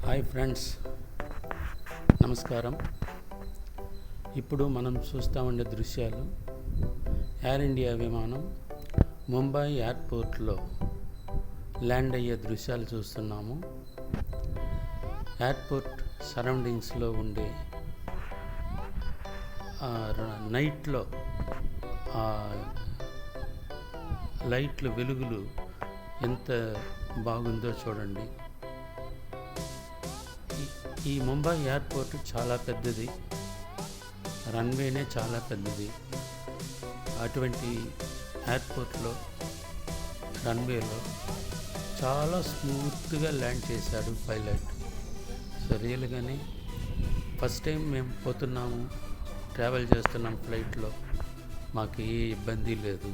Hi friends, నమస్కారం. ఇప్పుడు మనం చూస్తూ ఉండే దృశ్యాలు ఎయిర్ ఇండియా విమానం ముంబై ఎయిర్పోర్ట్లో ల్యాండ్ అయ్యే దృశ్యాలు చూస్తున్నాము. ఎయిర్పోర్ట్ సరౌండింగ్స్లో ఉండే నైట్లో లైట్లు వెలుగులు ఎంత బాగుందో చూడండి. ఈ ముంబై ఎయిర్పోర్ట్ చాలా పెద్దది, రన్వేనే చాలా పెద్దది. అటువంటి ఎయిర్పోర్ట్లో రన్వేలో చాలా స్మూత్గా ల్యాండ్ చేశాడు పైలట్. సో రియల్గానే ఫస్ట్ టైం మేము పోతున్నాము, ట్రావెల్ చేస్తున్నాం ఫ్లైట్లో, మాకు ఏ ఇబ్బంది లేదు.